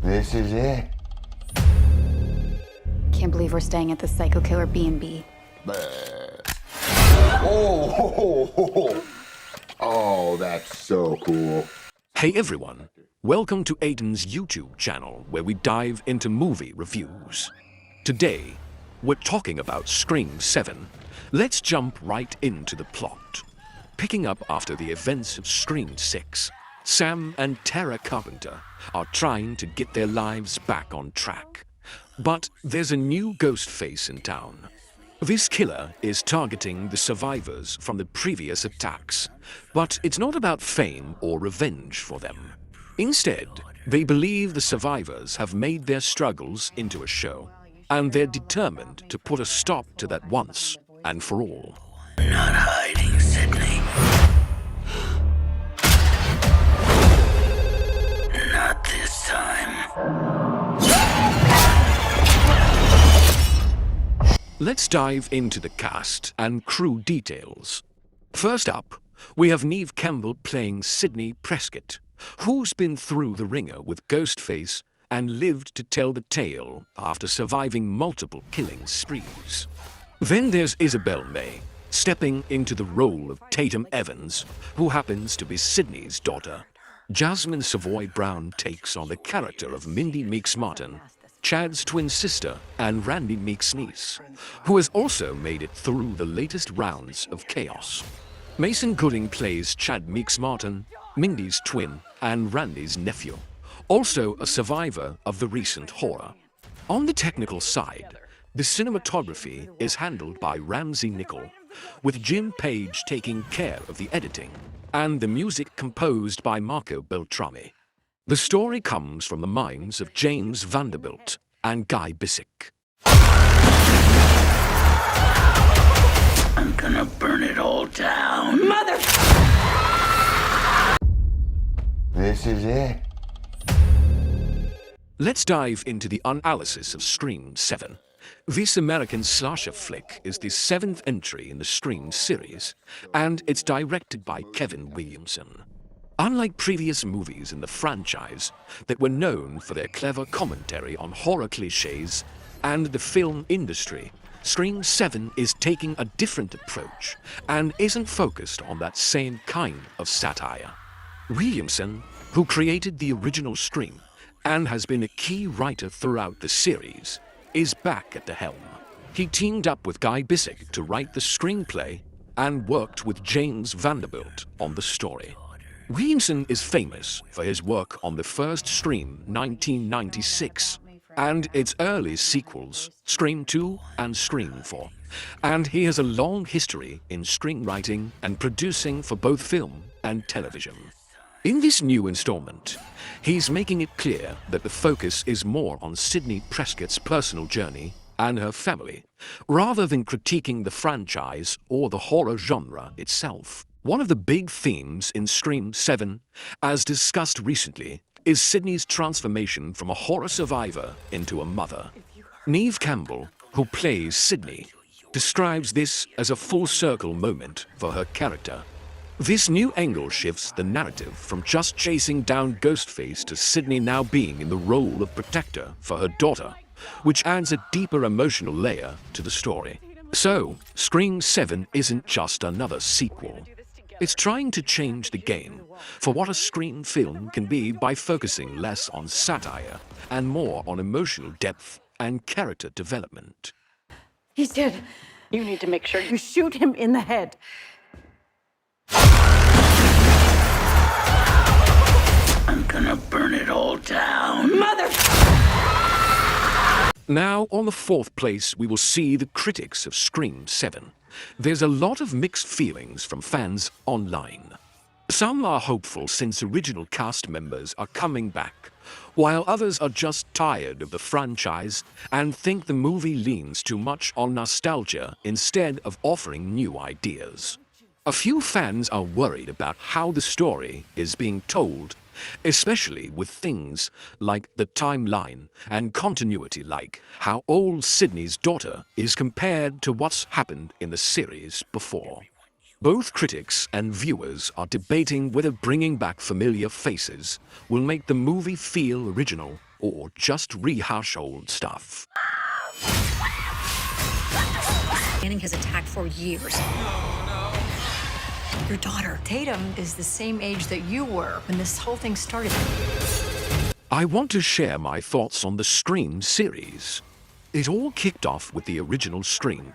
This is it. Can't believe we're staying at the Psycho Killer B&B. Oh, that's so cool. Hey everyone, welcome to Aiden's YouTube channel where we dive into movie reviews. Today, we're talking about Scream 7. Let's jump right into the plot. Picking up after the events of Scream 6, Sam and Tara Carpenter are trying to get their lives back on track. But there's a new ghost face in town. This killer is targeting the survivors from the previous attacks, but it's not about fame or revenge for them. Instead, they believe the survivors have made their struggles into a show, and they're determined to put a stop to that once and for all. Not hiding, Sydney. Not this time. Let's dive into the cast and crew details. First up, we have Neve Campbell playing Sidney Prescott, who's been through the ringer with Ghostface and lived to tell the tale after surviving multiple killing sprees. Then there's Isabel May, stepping into the role of Tatum Evans, who happens to be Sidney's daughter. Jasmine Savoy Brown takes on the character of Mindy Meeks Martin, Chad's twin sister, and Randy Meeks' niece, who has also made it through the latest rounds of chaos. Mason Gooding plays Chad Meeks Martin, Mindy's twin, and Randy's nephew, also a survivor of the recent horror. On the technical side, the cinematography is handled by Ramsey Nichol, with Jim Page taking care of the editing, and the music composed by Marco Beltrami. The story comes from the minds of James Vanderbilt and Guy Bissek. I'm gonna burn it all down. Mother! This is it. Let's dive into the analysis of Scream 7. This American slasher flick is the 7th entry in the Scream series, and it's directed by Kevin Williamson. Unlike previous movies in the franchise that were known for their clever commentary on horror cliches and the film industry, Scream 7 is taking a different approach and isn't focused on that same kind of satire. Williamson, who created the original Scream and has been a key writer throughout the series, is back at the helm. He teamed up with Guy Bissek to write the screenplay and worked with James Vanderbilt on the story. Williamson is famous for his work on the first Scream 1996 and its early sequels, Scream 2 and Scream 4, and he has a long history in screenwriting and producing for both film and television. In this new installment, he's making it clear that the focus is more on Sidney Prescott's personal journey and her family, rather than critiquing the franchise or the horror genre itself. One of the big themes in Scream 7, as discussed recently, is Sidney's transformation from a horror survivor into a mother. Neve Campbell, who plays Sidney, describes this as a full-circle moment for her character. This new angle shifts the narrative from just chasing down Ghostface to Sidney now being in the role of protector for her daughter, which adds a deeper emotional layer to the story. So, Scream 7 isn't just another sequel. It's trying to change the game for what a Scream film can be by focusing less on satire and more on emotional depth and character development. He's dead. You need to make sure you shoot him in the head. I'm gonna burn it all down. Mother! Now, on the 4th place, we will see the critics of Scream 7. There's a lot of mixed feelings from fans online. Some are hopeful since original cast members are coming back, while others are just tired of the franchise and think the movie leans too much on nostalgia instead of offering new ideas. A few fans are worried about how the story is being told, especially with things like the timeline and continuity, like how old Sidney's daughter is compared to what's happened in the series before. Both critics and viewers are debating whether bringing back familiar faces will make the movie feel original or just rehash old stuff. Manning has attacked for years. Your daughter, Tatum, is the same age that you were when this whole thing started. I want to share my thoughts on the Scream series. It all kicked off with the original Scream,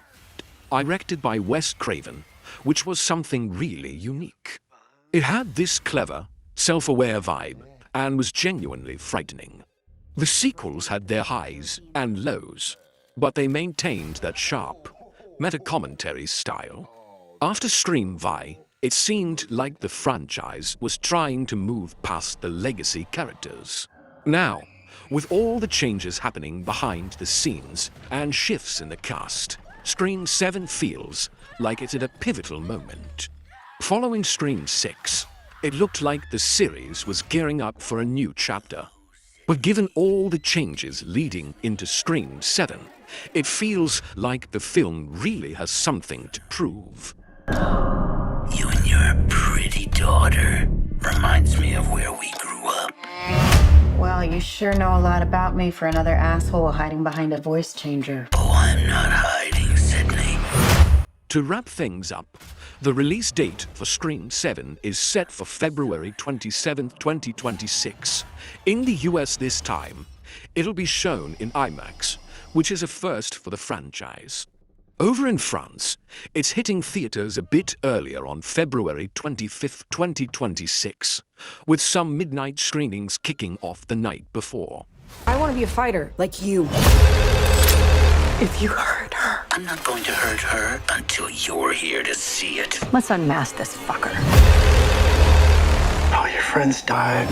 directed by Wes Craven, which was something really unique. It had this clever, self-aware vibe and was genuinely frightening. The sequels had their highs and lows, but they maintained that sharp, meta-commentary style. After Scream V, it seemed like the franchise was trying to move past the legacy characters. Now, with all the changes happening behind the scenes and shifts in the cast, Scream 7 feels like it's at a pivotal moment. Following Scream 6, it looked like the series was gearing up for a new chapter. But given all the changes leading into Scream 7, it feels like the film really has something to prove. You and your pretty daughter reminds me of where we grew up. Well, you sure know a lot about me for another asshole hiding behind a voice changer. Oh, I'm not hiding, Sydney. To wrap things up, the release date for Scream 7 is set for February 27, 2026. In the US this time, it'll be shown in IMAX, which is a first for the franchise. Over in France, it's hitting theaters a bit earlier on February 25, 2026, with some midnight screenings kicking off the night before. I want to be a fighter, like you. If you hurt her. I'm not going to hurt her until you're here to see it. Let's unmask this fucker. All your friends died.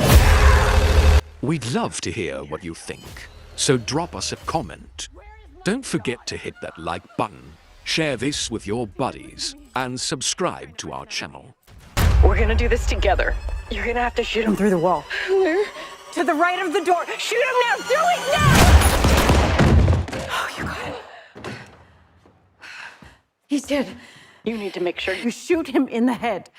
We'd love to hear what you think, so drop us a comment. Don't forget to hit that like button, share this with your buddies, and subscribe to our channel. We're gonna do this together. You're gonna have to shoot him through the wall. Where? To the right of the door. Shoot him now! Do it now! Oh, you got it. He's dead. You need to make sure you shoot him in the head.